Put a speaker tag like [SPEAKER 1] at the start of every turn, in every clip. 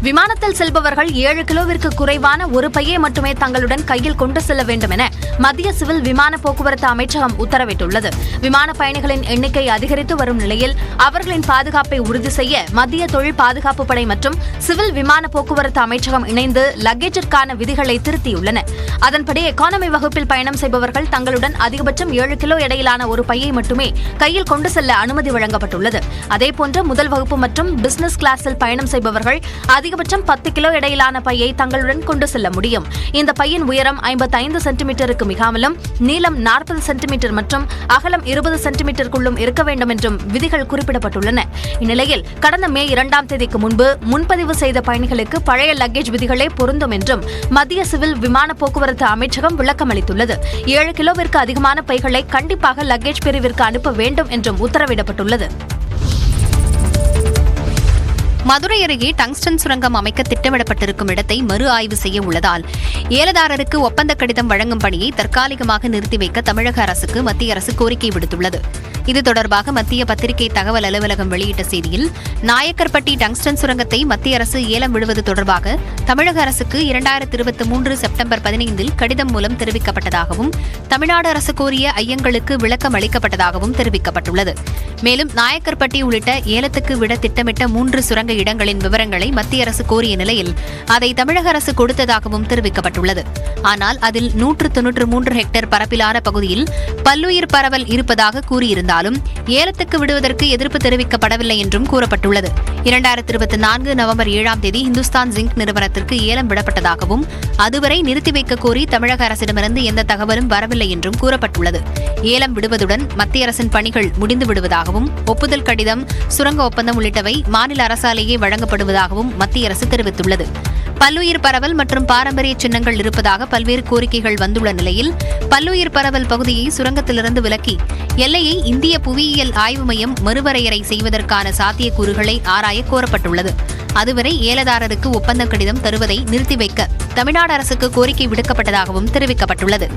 [SPEAKER 1] விமானத்தில் செல்பவர்கள் 7 கிலோவிற்கு குறைவான ஒரு பையை மட்டுமே தங்களுடன் கையில் கொண்டு செல்ல வேண்டும் என மத்திய சிவில் விமான போக்குவரத்து அமைச்சகம் உத்தரவிட்டுள்ளது. விமான பயணிகளின் எண்ணிக்கை அதிகரித்து வரும் நிலையில் அவர்களின் பாதுகாப்பை உறுதி செய்ய மத்திய தொழில் பாதுகாப்பு படை மற்றும் சிவில் விமான போக்குவரத்து அமைச்சகம் இணைந்து லக்கேஜிற்கான விதிகளை திருத்தியுள்ளன. அதன்படி எக்கானமி வகுப்பில் பயணம் செய்பவர்கள் தங்களுடன் அதிகபட்சம் 7 கிலோ எடையிலான ஒரு பையை மட்டுமே கையில் கொண்டு செல்ல அனுமதி வழங்கப்பட்டுள்ளது. அதேபோன்று முதல் வகுப்பு மற்றும் பிசினஸ் கிளாஸில் பயணம் செய்பவர்கள் அதிகபட்சம் 10 கிலோ எடையிலான பையை தங்களுடன் கொண்டு செல்ல முடியும். இந்த பையின் உயரம் 55 சென்டிமீட்டருக்கு மிகாமலும் நீளம் 40 சென்டிமீட்டர் மற்றும் அகலம் 20 சென்டிமீட்டருக்குள்ளும் இருக்க வேண்டும் என்றும் விதிகள் குறிப்பிடப்பட்டுள்ளன. இந்நிலையில் கடந்த மே 2ஆம் தேதிக்கு முன்பு முன்பதிவு செய்த பயணிகளுக்கு பழைய லக்கேஜ் விதிகளே பொருந்தும் என்றும் மத்திய சிவில் விமான போக்குவரத்து அமைச்சகம் விளக்கமளித்துள்ளது. 7 கிலோவிற்கு அதிகமான பைகளை கண்டிப்பாக லக்கேஜ் பிரிவிற்கு அனுப்ப வேண்டும் என்றும் உத்தரவிடப்பட்டுள்ளது.
[SPEAKER 2] மதுரை அருகே டங்ஸ்டன் சுரங்கம் அமைக்க திட்டமிடப்பட்டிருக்கும் இடத்தை மறு ஆய்வு செய்ய உள்ளதால் ஏலதாரருக்கு ஒப்பந்த கடிதம் வழங்கும் பணியை தற்காலிகமாக நிறுத்தி வைக்க தமிழக அரசுக்கு மத்திய அரசு கோரிக்கை விடுத்துள்ளது. இது தொடர்பாக மத்திய பத்திரிகை தகவல் அலுவலகம் வெளியிட்ட செய்தியில், நாயக்கர்பட்டி டங்ஸ்டன் சுரங்கத்தை மத்திய அரசு ஏலம் விடுவது தொடர்பாக தமிழக அரசுக்கு 2023 செப்டம்பர் 15 கடிதம் மூலம் தெரிவிக்கப்பட்டதாகவும் தமிழ்நாடு அரசு கோரிய ஐயங்களுக்கு விளக்கம் அளிக்கப்பட்டதாகவும் தெரிவிக்கப்பட்டுள்ளது. மேலும் நாயக்கர்பட்டி உள்ளிட்ட ஏலத்துக்கு விட திட்டமிட்ட 3 சுரங்க இடங்களின் விவரங்களை மத்திய அரசு கோரிய நிலையில் அதை தமிழக அரசு கொடுத்ததாகவும் தெரிவிக்கப்பட்டுள்ளது. ஆனால் அதில் 193 ஹெக்டேர் பரப்பிலான பகுதியில் பல்லுயிர் பரவல் இருப்பதாக கூறியிருந்தாலும் ஏலத்துக்கு விடுவதற்கு எதிர்ப்பு தெரிவிக்கப்படவில்லை என்றும் கூறப்பட்டுள்ளது. 2024 நவம்பர் 7ஆம் தேதி இந்துஸ்தான் ஜிங்க் நிறுவனத்திற்கு ஏலம் விடப்பட்டதாகவும் அதுவரை நிறுத்தி வைக்க கோரி தமிழக அரசிடமிருந்து எந்த தகவலும் வரவில்லை என்றும் கூறப்பட்டுள்ளது. ஏலம் விடுவதுடன் மத்திய அரசின் பணிகள் முடிந்து விடுவதாகவும் ஒப்புதல் கடிதம், சுரங்க ஒப்பந்தம் உள்ளிட்டவை மாநில அரசாலேயே வழங்கப்படுவதாகவும் மத்திய அரசு தெரிவித்துள்ளது. பல்லுயிர் பரவல் மற்றும் பாரம்பரிய சின்னங்கள் இருப்பதாக பல்வேறு கோரிக்கைகள் வந்துள்ள நிலையில் பல்லுயிர் பரவல் பகுதியை சுரங்கத்திலிருந்து விலக்கி எல்லையை இந்திய புவியியல் ஆய்வு மையம் மறுவரையறை செய்வதற்கான சாத்தியக்கூறுகளை ஆராய கோரப்பட்டுள்ளது. அதுவரை ஏலதாரருக்கு ஒப்பந்த கடிதம் தருவதை நிறுத்தி வைக்க தமிழ்நாடு அரசுக்கு கோரிக்கை விடுக்கப்பட்டதாகவும் தெரிவிக்கப்பட்டுள்ளது.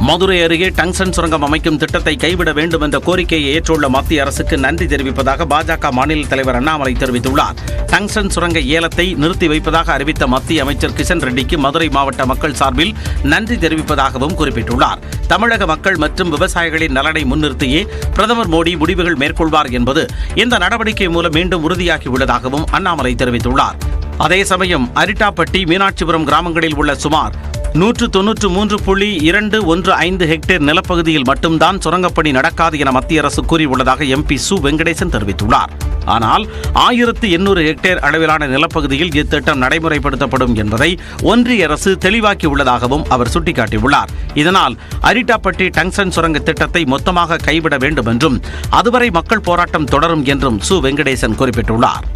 [SPEAKER 3] மதுரை அருகே டங்ஸ்டன் சுரங்கம் அமைக்கும் திட்டத்தை கைவிட வேண்டும் என்ற கோரிக்கையை ஏற்றுள்ள மத்திய அரசுக்கு நன்றி தெரிவிப்பதாக பாஜக மாநில தலைவர் அண்ணாமலை தெரிவித்துள்ளார். டங்ஸ்டன் சுரங்க ஏலத்தை நிறுத்தி வைப்பதாக அறிவித்த மத்திய அமைச்சர் கிஷன் ரெட்டிக்கு மதுரை மாவட்ட மக்கள் சார்பில் நன்றி தெரிவிப்பதாகவும் குறிப்பிட்டுள்ளார். தமிழக மக்கள் மற்றும் விவசாயிகளின் நலனை முன்னிறுத்தியே பிரதமர் மோடி முடிவுகள் மேற்கொள்வார் என்பது இந்த நடவடிக்கை மூலம் மீண்டும் உறுதியாகியுள்ளதாகவும் அண்ணாமலை தெரிவித்துள்ளார். அதே சமயம் அரிட்டாப்பட்டி, மீனாட்சிபுரம் கிராமங்களில் உள்ள சுமார் 193.215 ஹெக்டேர் நிலப்பகுதியில் மட்டும்தான் சுரங்கப்பணி நடக்காது என மத்திய அரசு கூறியுள்ளதாக எம்பி சு வெங்கடேசன் தெரிவித்துள்ளார். ஆனால் 1800 ஹெக்டேர் அளவிலான நிலப்பகுதியில் இத்திட்டம் நடைமுறைப்படுத்தப்படும் என்பதை ஒன்றிய அரசு தெளிவாக்கியுள்ளதாகவும் அவர் சுட்டிக்காட்டியுள்ளார். இதனால் அரிட்டாப்பட்டி டங்ஸ்டன் சுரங்க திட்டத்தை மொத்தமாக கைவிட வேண்டும் என்றும் அதுவரை மக்கள் போராட்டம் தொடரும் என்றும் சு வெங்கடேசன் குறிப்பிட்டுள்ளார்.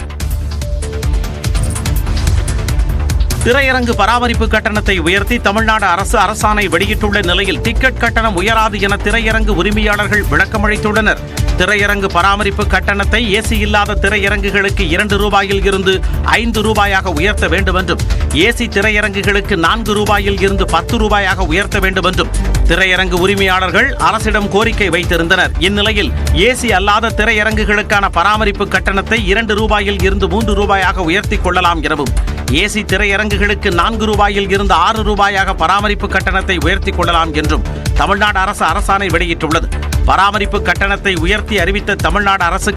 [SPEAKER 3] திரையரங்கு பராமரிப்பு கட்டணத்தை உயர்த்தி தமிழ்நாடு அரசு அரசாணை வெளியிட்டுள்ள நிலையில் டிக்கெட் கட்டணம் உயராது என திரையரங்கு உரிமையாளர்கள் விளக்கமளித்துள்ளனர். திரையரங்கு பராமரிப்பு கட்டணத்தை ஏசி இல்லாத திரையரங்குகளுக்கு 2 ரூபாயில் இருந்து 5 ரூபாயாக உயர்த்த வேண்டும் என்றும், ஏசி திரையரங்குகளுக்கு 4 ரூபாயில் இருந்து 10 ரூபாயாக உயர்த்த வேண்டும் என்றும் திரையரங்கு உரிமையாளர்கள் அரசிடம் கோரிக்கை வைத்திருந்தனர். இந்நிலையில் ஏசி அல்லாத திரையரங்குகளுக்கான பராமரிப்பு கட்டணத்தை 2 ரூபாயில் இருந்து 3 ரூபாயாக உயர்த்திக் கொள்ளலாம் எனவும், ஏசி திரையரங்குகளுக்கு 4 ரூபாயில் இருந்து 6 ரூபாயாக பராமரிப்பு கட்டணத்தை உயர்த்திக் கொள்ளலாம் என்றும் தமிழ்நாடு அரசு அரசாணை வெளியிட்டுள்ளது. பராமரிப்பு கட்டணத்தை உயர்த்தி அறிவித்த தமிழ்நாடு அரசு